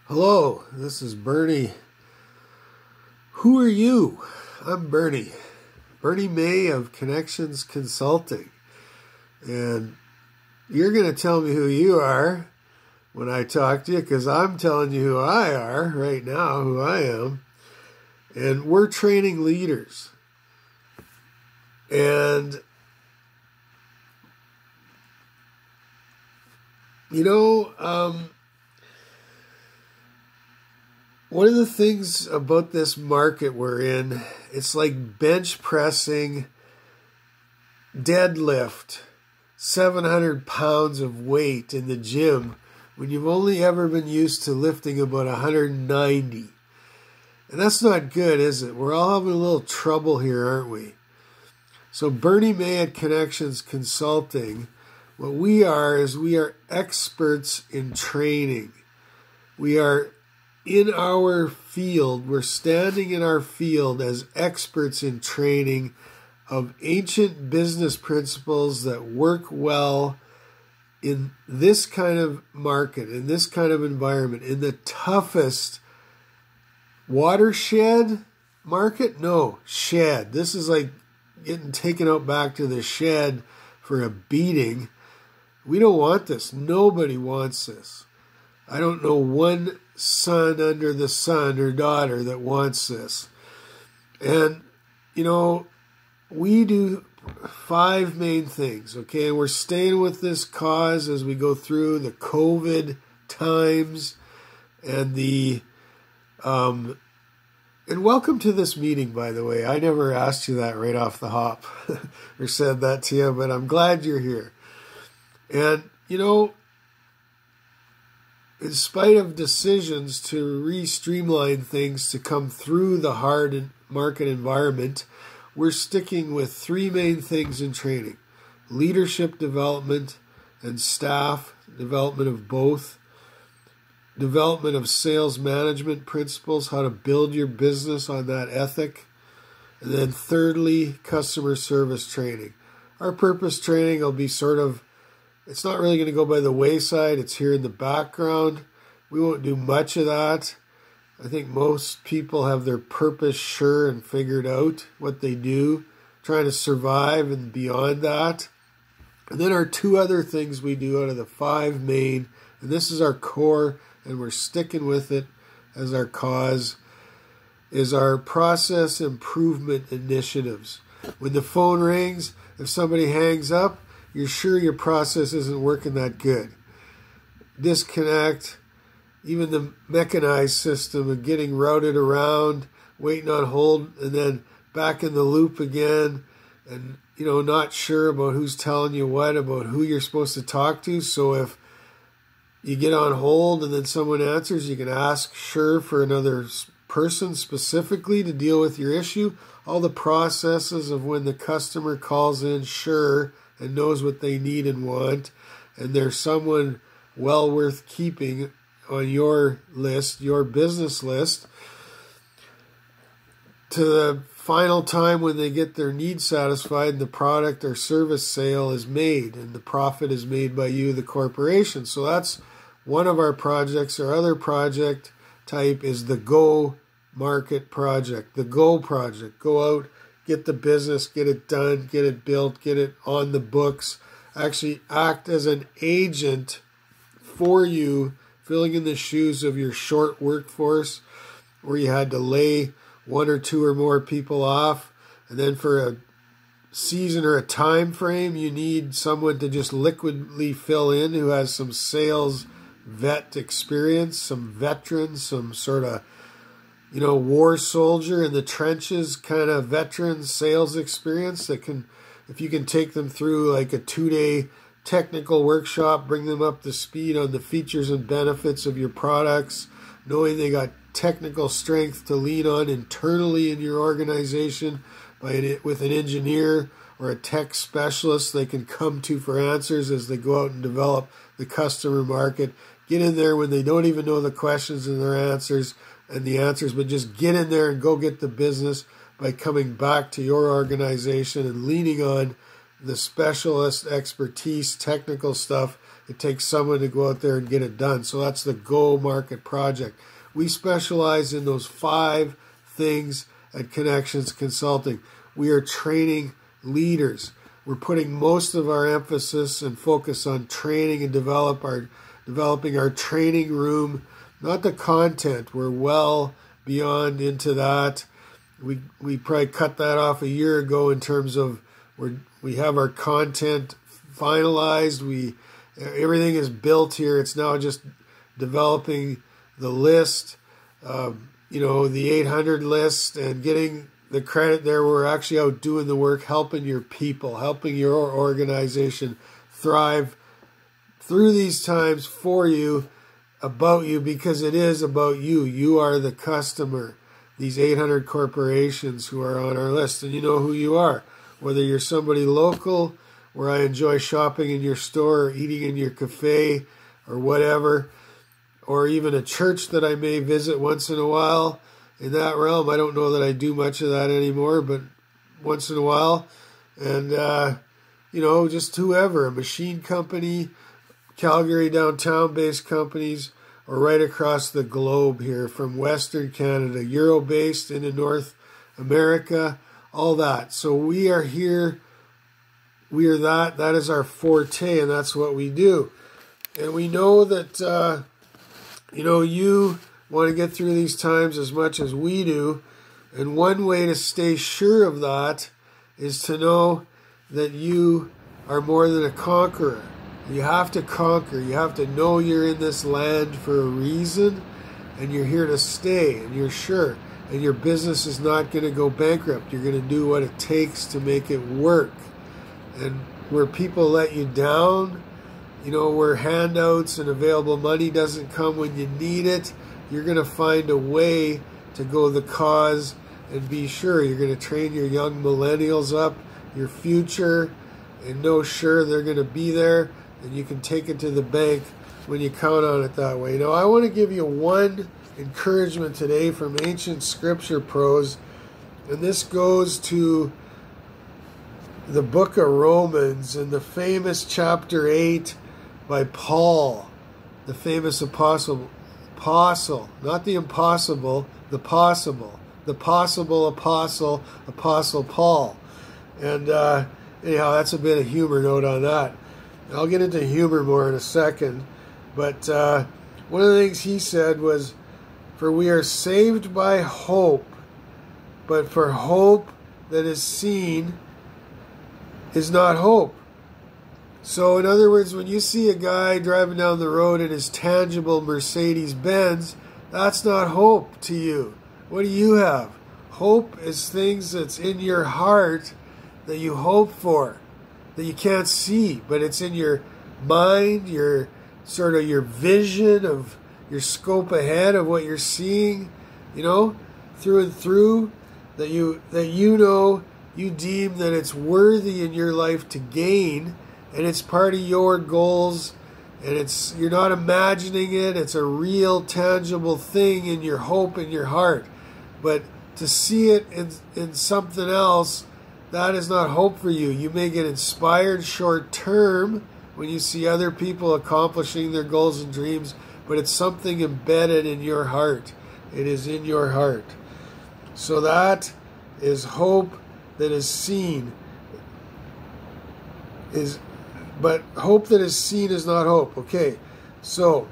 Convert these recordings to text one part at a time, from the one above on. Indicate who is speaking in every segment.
Speaker 1: Hello, this is Bernie. Who are you? I'm Bernie. Bernie May of Connections Consulting. And you're going to tell me who you are when I talk to you, because I'm telling you who I are right now, who I am. And we're training leaders. And, one of the things about this market we're in, it's like bench pressing, deadlift, 700 pounds of weight in the gym when you've only ever been used to lifting about 190. And that's not good, is it? We're all having a little trouble here, aren't we? So Bernie May at Connections Consulting, what we are is we are experts in training. We are in our field, we're standing in our field as experts in training of ancient business principles that work well in this kind of market, in this kind of environment, in the toughest watershed market? No, shed. This is like getting taken out back to the shed for a beating. We don't want this. Nobody wants this. I don't know one son under the sun or daughter that wants this. And, we do 5 main things, okay? We're staying with this cause as we go through the COVID times and and welcome to this meeting, by the way. I never asked you that right off the hop or said that to you, but I'm glad you're here. And, in spite of decisions to re-streamline things to come through the hard market environment, we're sticking with 3 main things in training: leadership development and staff development of both, development of sales management principles, how to build your business on that ethic, and then thirdly, customer service training. Our purpose training will be it's not really going to go by the wayside. It's here in the background. We won't do much of that. I think most people have their purpose sure and figured out what they do, trying to survive and beyond that. And then our 2 other things we do out of the 5 main, and this is our core, and we're sticking with it as our cause, is our process improvement initiatives. When the phone rings, if somebody hangs up, you're sure your process isn't working that good. Disconnect, even the mechanized system of getting routed around, waiting on hold, and then back in the loop again, and, not sure about who's telling you what, about who you're supposed to talk to. So if you get on hold and then someone answers, you can ask sure for another person specifically to deal with your issue. All the processes of when the customer calls in sure and knows what they need and want, and there's someone well worth keeping on your list, your business list, to the final time when they get their needs satisfied and the product or service sale is made and the profit is made by you, the corporation. So that's one of our projects. Our other project type is the Go Market project, the Go project. Go out, get the business, get it done, get it built, get it on the books, actually act as an agent for you, filling in the shoes of your short workforce where you had to lay 1 or 2 or more people off. And then for a season or a time frame, you need someone to just liquidly fill in who has some sales vet experience, some veteran, some sort of war soldier in the trenches kind of veteran sales experience that can, if you can take them through like a 2-day technical workshop, bring them up to speed on the features and benefits of your products, knowing they got technical strength to lean on internally in your organization with an engineer or a tech specialist they can come to for answers as they go out and develop the customer market. Get in there when they don't even know the questions and the answers, but just get in there and go get the business by coming back to your organization and leaning on the specialist expertise, technical stuff It takes someone to go out there and get it done. So that's the Go Market Project. We specialize in those 5 things at Connections Consulting. We are training leaders. We're putting most of our emphasis and focus on training and developing our training room, not the content. We're well beyond into that. We probably cut that off a year ago in terms of we have our content finalized. Everything is built here. It's now just developing the list, the 800 list, and getting the credit there. We're actually out doing the work, helping your people, helping your organization thrive through these times for you, about you, because it is about you. You are the customer. These 800 corporations who are on our list, and you know who you are. Whether you're somebody local, where I enjoy shopping in your store or eating in your cafe or whatever, or even a church that I may visit once in a while in that realm. I don't know that I do much of that anymore, but once in a while. And, just whoever, a machine company, Calgary downtown-based companies, or right across the globe here from Western Canada, Euro-based into North America, all that. So we are here. We are that. That is our forte, and that's what we do. And we know that, you want to get through these times as much as we do. And one way to stay sure of that is to know that you are more than a conqueror. You have to conquer. You have to know you're in this land for a reason, and you're here to stay, and you're sure. And your business is not going to go bankrupt. You're going to do what it takes to make it work. And where people let you down, where handouts and available money doesn't come when you need it, you're going to find a way to go the cause and be sure. You're going to train your young millennials up, your future, and know sure they're going to be there, and you can take it to the bank when you count on it that way. Now, I want to give you one encouragement today from Ancient Scripture Pros, and this goes to the book of Romans and the famous chapter 8 by Paul, the famous apostle, not the impossible, the possible apostle, Apostle Paul. And anyhow, that's a bit of humor note on that. I'll get into humor more in a second. But one of the things he said was, "For we are saved by hope, but for hope that is seen is not hope." So in other words, when you see a guy driving down the road in his tangible Mercedes-Benz, that's not hope to you. What do you have? Hope is things that's in your heart that you hope for, that you can't see, but it's in your mind, your sort of your vision of your scope ahead of what you're seeing, through and through, that you deem that it's worthy in your life to gain, and it's part of your goals, and you're not imagining it, it's a real tangible thing in your hope in your heart. But to see it in something else, that is not hope for you. You may get inspired short term when you see other people accomplishing their goals and dreams, but it's something embedded in your heart. It is in your heart. So that is hope that is seen. But hope that is seen is not hope. Okay, so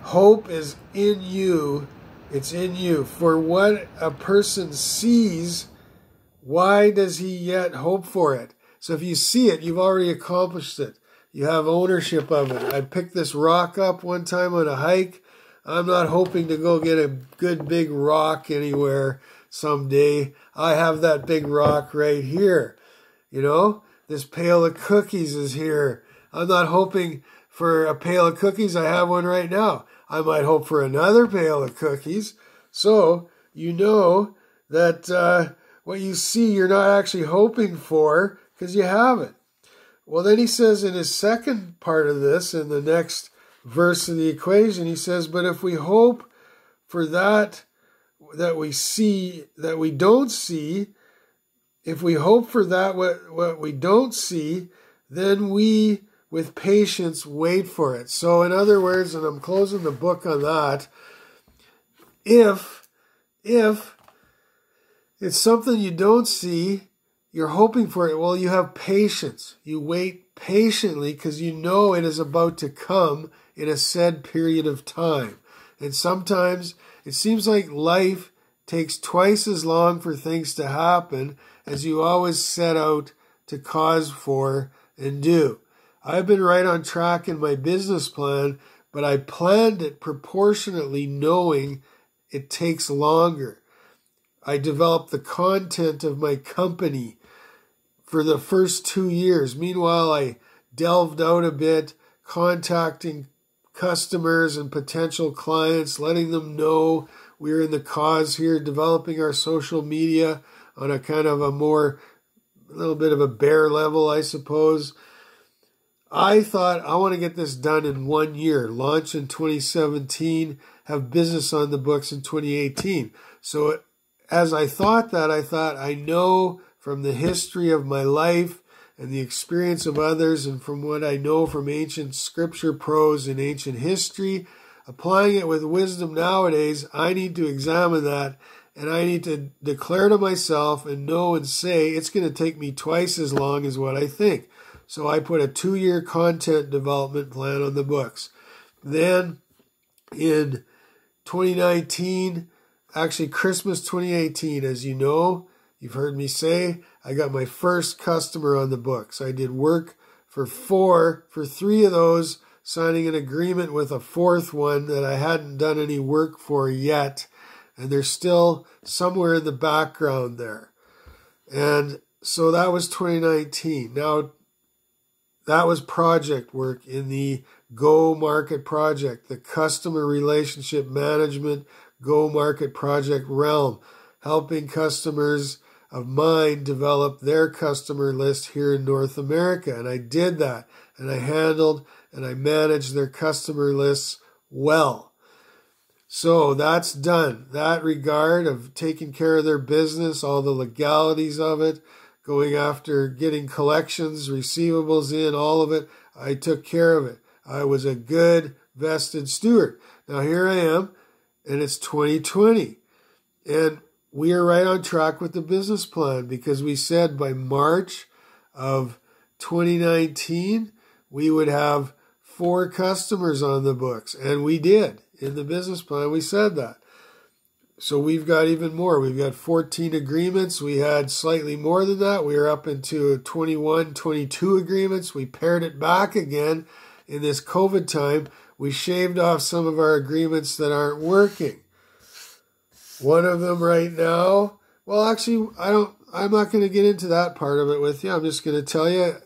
Speaker 1: hope is in you. It's in you. For what a person sees, why does he yet hope for it? So if you see it, you've already accomplished it. You have ownership of it. I picked this rock up one time on a hike. I'm not hoping to go get a good big rock anywhere someday. I have that big rock right here. This pail of cookies is here. I'm not hoping for a pail of cookies. I have one right now. I might hope for another pail of cookies. So you know that what you see, you're not actually hoping for because you have it. Well, then he says in his second part of this, in the next verse of the equation, he says, but if we hope for that we see, that we don't see, if we hope for that what we don't see, then we with patience, wait for it. So in other words, and I'm closing the book on that, if it's something you don't see, you're hoping for it, well, you have patience. You wait patiently because you know it is about to come in a said period of time. And sometimes it seems like life takes twice as long for things to happen as you always set out to cause for and do. I've been right on track in my business plan, but I planned it proportionately knowing it takes longer. I developed the content of my company for the first 2 years. Meanwhile, I delved out a bit, contacting customers and potential clients, letting them know we're in the cause here, developing our social media on a kind of a little bit of a bare level, I suppose. I thought I want to get this done in 1 year, launch in 2017, have business on the books in 2018. So as I thought that, I know from the history of my life and the experience of others and from what I know from ancient scripture prose and ancient history, applying it with wisdom nowadays, I need to examine that and I need to declare to myself and know and say it's going to take me twice as long as what I think. So I put a 2-year content development plan on the books. Then in 2019, actually Christmas 2018, as you know, you've heard me say, I got my first customer on the books. I did work for 3 of those, signing an agreement with a 4th one that I hadn't done any work for yet. And they're still somewhere in the background there. And so that was 2019. Now, that was project work in the Go Market project, the customer relationship management Go Market project realm, helping customers of mine develop their customer list here in North America. And I did that, and I handled and I managed their customer lists well. So that's done. That regard of taking care of their business, all the legalities of it, going after getting collections, receivables in, all of it, I took care of it. I was a good vested steward. Now here I am, and it's 2020. And we are right on track with the business plan because we said by March of 2019, we would have 4 customers on the books. And we did. In the business plan, we said that. So we've got even more. We've got 14 agreements. We had slightly more than that. We were up into 21, 22 agreements. We pared it back again in this COVID time. We shaved off some of our agreements that aren't working. One of them right now, well, actually, I'm not going to get into that part of it with you. I'm just going to tell you,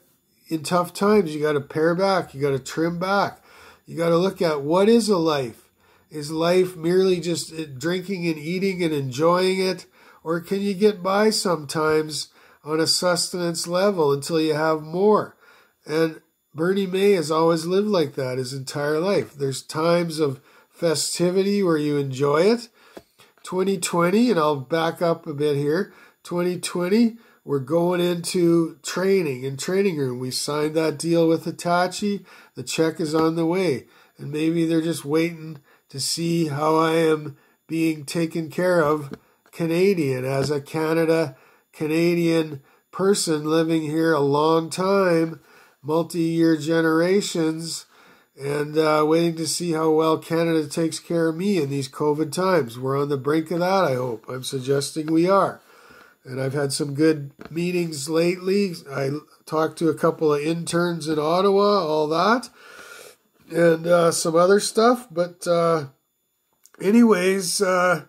Speaker 1: in tough times, you got to pare back. You got to trim back. You got to look at what is a life. Is life merely just drinking and eating and enjoying it? Or can you get by sometimes on a sustenance level until you have more? And Bernie May has always lived like that his entire life. There's times of festivity where you enjoy it. 2020, and I'll back up a bit here. 2020, we're going into training and training room. We signed that deal with Hitachi. The check is on the way. And maybe they're just waiting to see how I am being taken care of Canadian as a Canadian person living here a long time, multi-year generations, and waiting to see how well Canada takes care of me in these COVID times. We're on the brink of that, I hope. I'm suggesting we are. And I've had some good meetings lately. I talked to a couple of interns in Ottawa, all that. And some other stuff. But anyways, life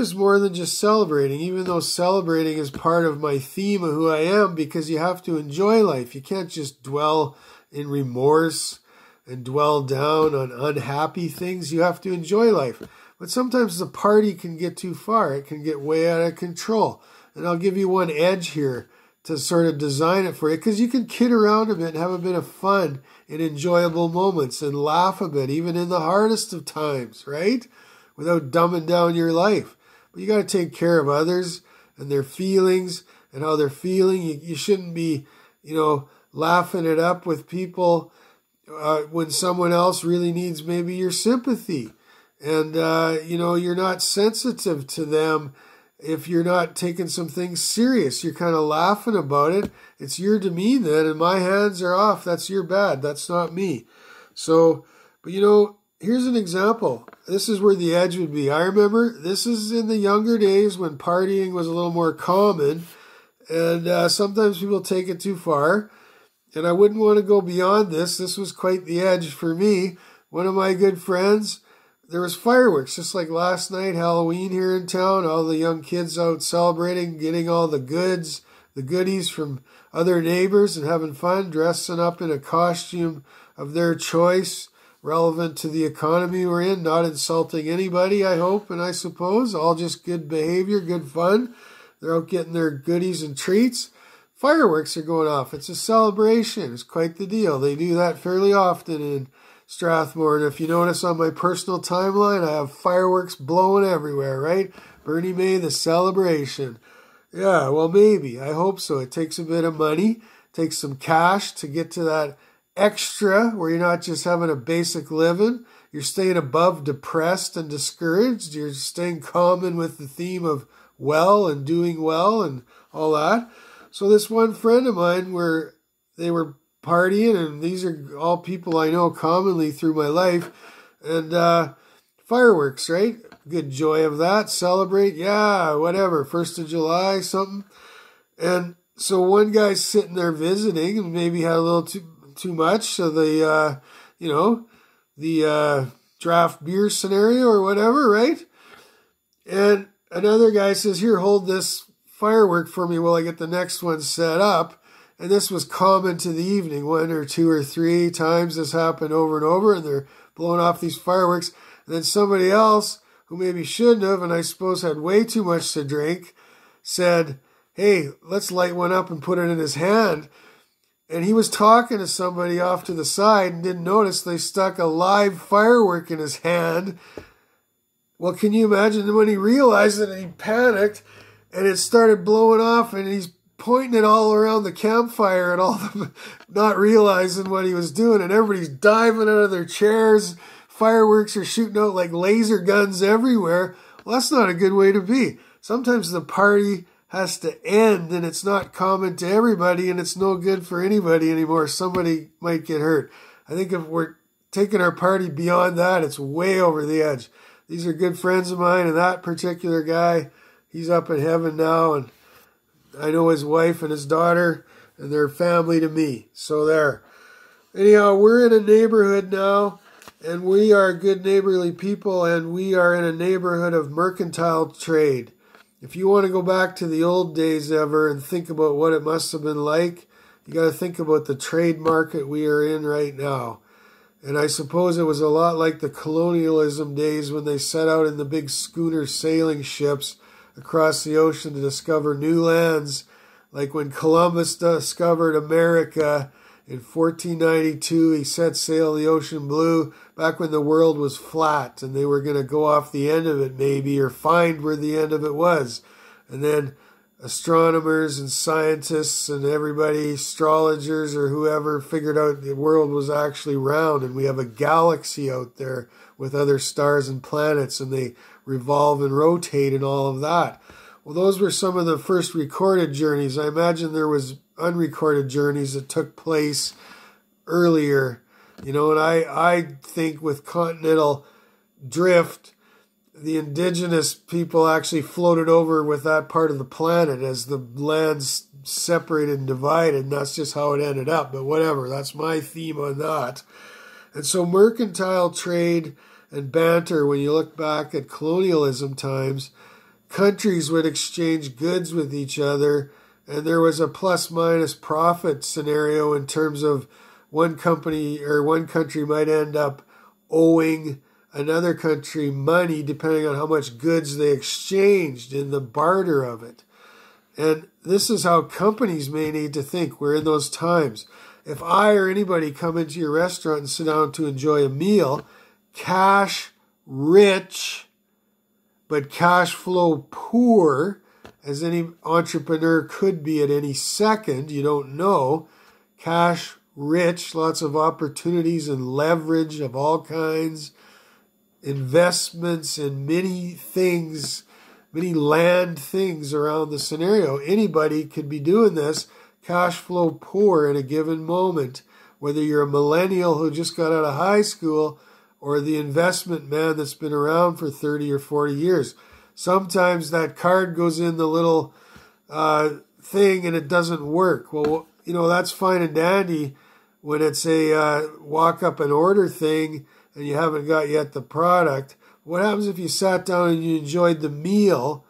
Speaker 1: is more than just celebrating, even though celebrating is part of my theme of who I am, because you have to enjoy life. You can't just dwell in remorse and dwell down on unhappy things. You have to enjoy life. But sometimes the party can get too far. It can get way out of control. And I'll give you one edge here to sort of design it for you, because you can kid around a bit and have a bit of fun in enjoyable moments and laugh a bit, even in the hardest of times, right? Without dumbing down your life. But you got to take care of others and their feelings and how they're feeling. You shouldn't be, laughing it up with people when someone else really needs maybe your sympathy. And, you're not sensitive to them if you're not taking some things serious. You're kind of laughing about it. It's your demean then, and my hands are off. That's your bad. That's not me. So, but here's an example. This is where the edge would be. I remember this is in the younger days when partying was a little more common, and sometimes people take it too far. And I wouldn't want to go beyond this. This was quite the edge for me. One of my good friends, there was fireworks, just like last night, Halloween here in town. All the young kids out celebrating, getting all the goodies from other neighbors and having fun, dressing up in a costume of their choice, relevant to the economy we're in, not insulting anybody, I hope, and I suppose. All just good behavior, good fun. They're out getting their goodies and treats. Fireworks are going off. It's a celebration. It's quite the deal. They do that fairly often in Strathmore. And if you notice on my personal timeline, I have fireworks blowing everywhere, right? Bernie May, the celebration. Yeah, well, maybe. I hope so. It takes a bit of money, takes some cash to get to that extra where you're not just having a basic living. You're staying above depressed and discouraged. You're staying common with the theme of well and doing well and all that. So this one friend of mine, where they were partying, and these are all people I know commonly through my life, and fireworks, right? Good joy of that. Celebrate, yeah, whatever, 1st of July, something. And so one guy's sitting there visiting and maybe had a little too much, so the draft beer scenario or whatever, right? And another guy says, here, hold this firework for me while I get the next one set up. And this was common to the evening. 1 or 2 or 3 times this happened over and over, and they're blowing off these fireworks. And then somebody else, who maybe shouldn't have, and I suppose had way too much to drink, said, hey, let's light one up and put it in his hand. And he was talking to somebody off to the side and didn't notice they stuck a live firework in his hand. Well, can you imagine when he realized it and he panicked and it started blowing off, and he's pointing it all around the campfire and all them not realizing what he was doing, and everybody's diving out of their chairs. Fireworks are shooting out like laser guns everywhere. Well, that's not a good way to be. Sometimes the party has to end and it's not common to everybody and it's no good for anybody anymore. Somebody might get hurt. I think if we're taking our party beyond that, it's way over the edge. These are good friends of mine, and that particular guy, he's up in heaven now, and I know his wife and his daughter, and they're family to me. So there. Anyhow, we're in a neighborhood now, and we are good neighborly people, and we are in a neighborhood of mercantile trade. If you want to go back to the old days ever and think about what it must have been like, you got to think about the trade market we are in right now. And I suppose it was a lot like the colonialism days when they set out in the big schooner sailing ships across the ocean to discover new lands, like when Columbus discovered America in 1492. He set sail the ocean blue back when the world was flat and they were going to go off the end of it maybe, or find where the end of it was. And then astronomers and scientists and everybody, astrologers or whoever, figured out the world was actually round and we have a galaxy out there with other stars and planets, and they revolve and rotate and all of that. Well, those were some of the first recorded journeys. I imagine there was unrecorded journeys that took place earlier, and I think with continental drift, the indigenous people actually floated over with that part of the planet as the lands separated and divided, and that's just how it ended up. But whatever, that's my theme on that. And so mercantile trade and banter, when you look back at colonialism times, countries would exchange goods with each other, and there was a plus-minus profit scenario in terms of one country might end up owing another country money depending on how much goods they exchanged in the barter of it. And this is how companies may need to think. We're in those times. If I or anybody come into your restaurant and sit down to enjoy a meal, cash rich but cash flow poor, as any entrepreneur could be at any second, you don't know. cash rich, lots of opportunities and leverage of all kinds, investments in many things, many land things around the scenario. Anybody could be doing this, cash flow poor in a given moment, whether you're a millennial who just got out of high school or the investment man that's been around for 30 or 40 years. Sometimes that card goes in the little thing and it doesn't work. Well, that's fine and dandy when it's a walk up and order thing and you haven't got yet the product. What happens if you sat down and you enjoyed the meal,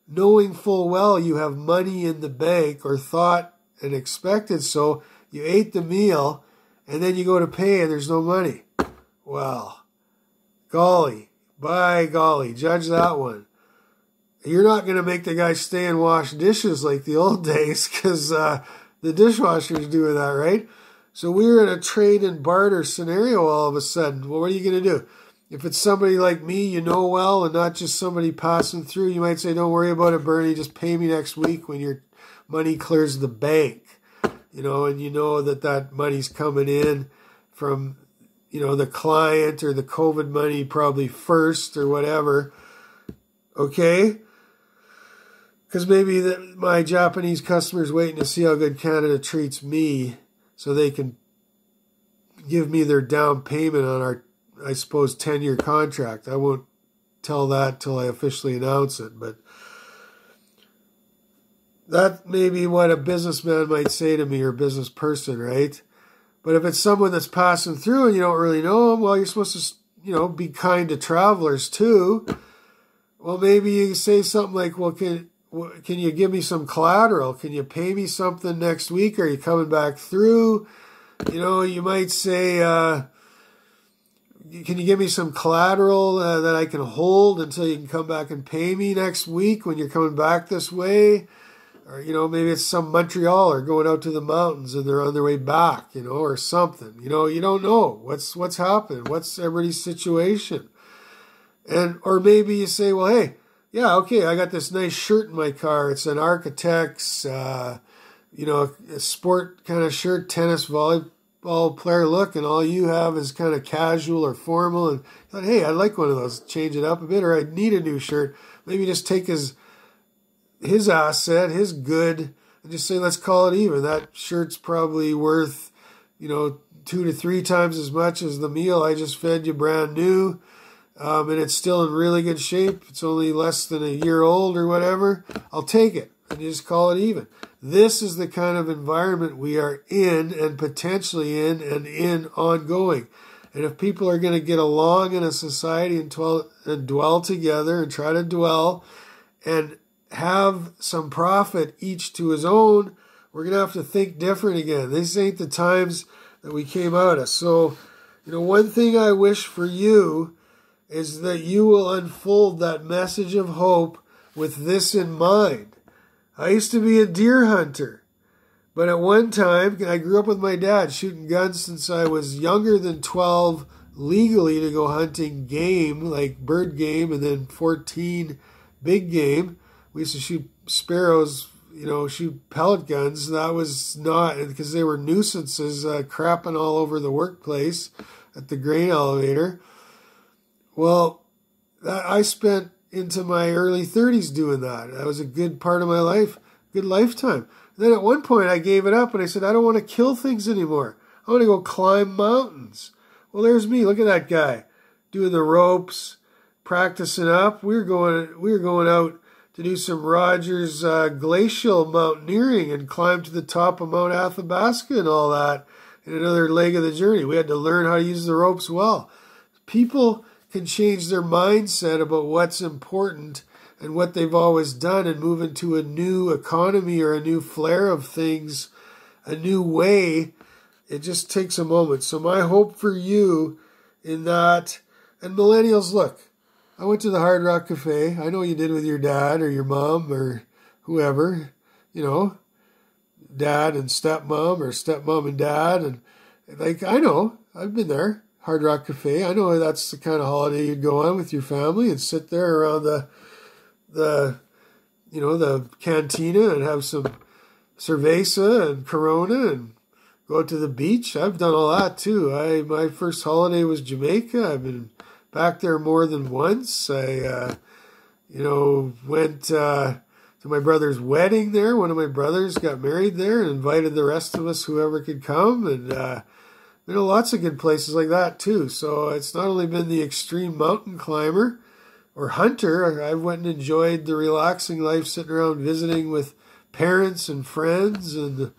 Speaker 1: knowing full well you have money in the bank, or thought and expected so? You ate the meal and then you go to pay and there's no money. Well, golly, by golly, judge that one. You're not going to make the guy stay and wash dishes like the old days, because the dishwasher's doing that, right? So we're in a trade and barter scenario all of a sudden. Well, what are you going to do? If it's somebody like me you know well and not just somebody passing through, you might say, don't worry about it, Bernie, just pay me next week when your money clears the bank. And you know that money's coming in from, the client, or the COVID money probably first, or whatever. Okay? Because maybe my Japanese customer's waiting to see how good Canada treats me so they can give me their down payment on our, I suppose, 10-year contract. I won't tell that till I officially announce it, but that may be what a businessman might say to me, or business person, right? But if it's someone that's passing through and you don't really know them, well, you're supposed to, be kind to travelers too. Well, maybe you say something like, well, can you give me some collateral? Can you pay me something next week? Are you coming back through? You might say, can you give me some collateral that I can hold until you can come back and pay me next week when you're coming back this way? Or, maybe it's some Montrealer going out to the mountains and they're on their way back, or something. You don't know what's happening. What's everybody's situation? Or maybe you say, well, hey, yeah, okay, I got this nice shirt in my car. It's an architect's, a sport kind of shirt, tennis, volleyball player look, and all you have is kind of casual or formal. And I thought, hey, I'd like one of those. Change it up a bit, or I need a new shirt. Maybe just take his asset, his good, and just say, let's call it even. That shirt's probably worth, 2 to 3 times as much as the meal I just fed you brand new. And it's still in really good shape. It's only less than a year old or whatever. I'll take it and you just call it even. This is the kind of environment we are in, and potentially in ongoing. And if people are going to get along in a society and dwell together and try to dwell and have some profit each to his own, we're going to have to think different again. These ain't the times that we came out of. So, one thing I wish for you is that you will unfold that message of hope with this in mind. I used to be a deer hunter, but at one time, I grew up with my dad shooting guns since I was younger than 12 legally to go hunting game, like bird game, and then 14 big game. We used to shoot sparrows, shoot pellet guns. That was not, because they were nuisances, crapping all over the workplace at the grain elevator. Well, I spent into my early 30s doing that. That was a good part of my life, good lifetime. Then at one point I gave it up and I said, I don't want to kill things anymore. I want to go climb mountains. Well, there's me. Look at that guy doing the ropes, practicing up. We were going out to do some Rogers glacial mountaineering and climb to the top of Mount Athabasca and all that in another leg of the journey. We had to learn how to use the ropes well. People can change their mindset about what's important and what they've always done and move into a new economy or a new flair of things, a new way. It just takes a moment. So my hope for you in that, and millennials, look, I went to the Hard Rock Cafe. I know you did with your dad or your mom or whoever, dad and stepmom or stepmom and dad. And I know, I've been there. Hard Rock Cafe. I know that's the kind of holiday you'd go on with your family and sit there around the cantina and have some cerveza and Corona and go to the beach. I've done all that too. My first holiday was Jamaica. I've been back there more than once. I went to my brother's wedding there. One of my brothers got married there and invited the rest of us, whoever could come. And lots of good places like that too. So it's not only been the extreme mountain climber or hunter. I went and enjoyed the relaxing life, sitting around visiting with parents and friends and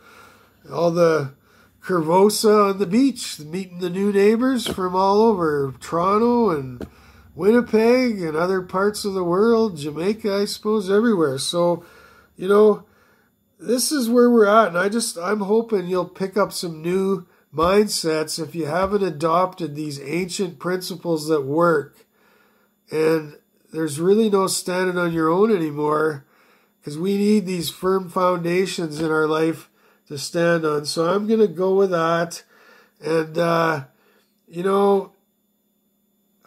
Speaker 1: all the curvosa on the beach, meeting the new neighbors from all over Toronto and Winnipeg and other parts of the world, Jamaica, I suppose, everywhere. So, this is where we're at. And I'm hoping you'll pick up some new mindsets if you haven't adopted these ancient principles that work. And there's really no standing on your own anymore, because we need these firm foundations in our life to stand on. So I'm going to go with that. And,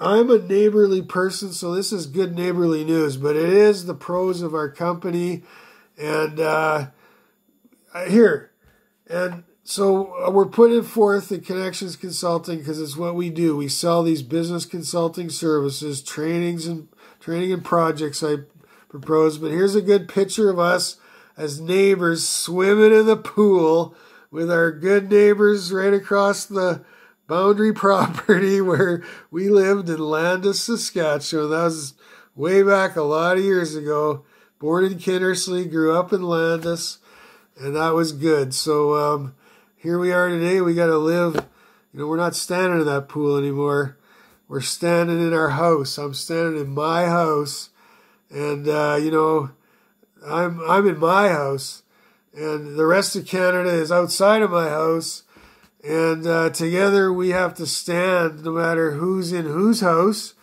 Speaker 1: I'm a neighborly person, so this is good neighborly news, but it is the pros of our company. And so we're putting forth the Connections Consulting because it's what we do. We sell these business consulting services, training and projects I propose. But here's a good picture of us as neighbors swimming in the pool with our good neighbors right across the boundary property where we lived in Landis, Saskatchewan. That was way back a lot of years ago. Born in Kindersley, grew up in Landis, and that was good. So here we are today. We got to live. We're not standing in that pool anymore. We're standing in our house. I'm standing in my house, and I'm in my house, and the rest of Canada is outside of my house, and together we have to stand no matter who's in whose house,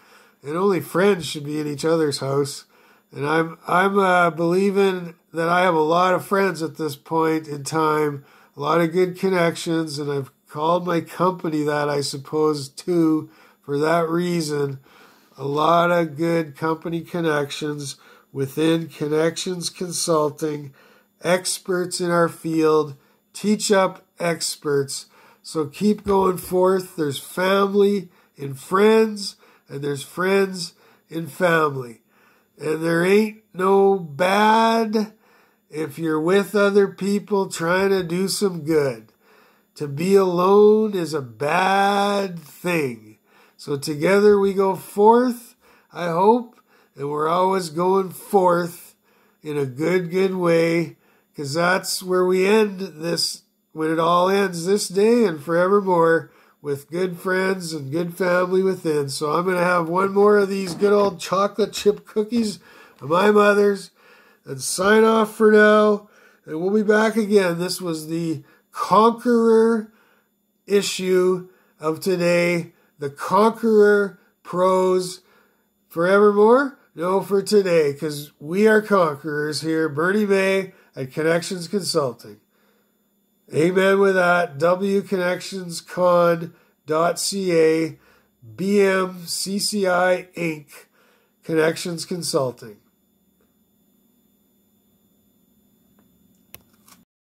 Speaker 1: and only friends should be in each other's house. And I'm believing that I have a lot of friends at this point in time, a lot of good connections, and I've called my company that, I suppose, too, for that reason. A lot of good company connections within Connections Consulting, experts in our field, teach up experts. So keep going forth. There's family in friends, and there's friends in family. And there ain't no bad if you're with other people trying to do some good. To be alone is a bad thing. So together we go forth, I hope. And we're always going forth in a good way, because that's where we end this, when it all ends this day and forevermore, with good friends and good family within. So I'm going to have one more of these good old chocolate chip cookies of my mother's and sign off for now. And we'll be back again. This was the Conqueror issue of today. The Conqueror pros forevermore. No, for today, because we are conquerors here. Bernie May at Connections Consulting. Amen with that. wconnectionscon.ca, BMCCI Inc., Connections Consulting.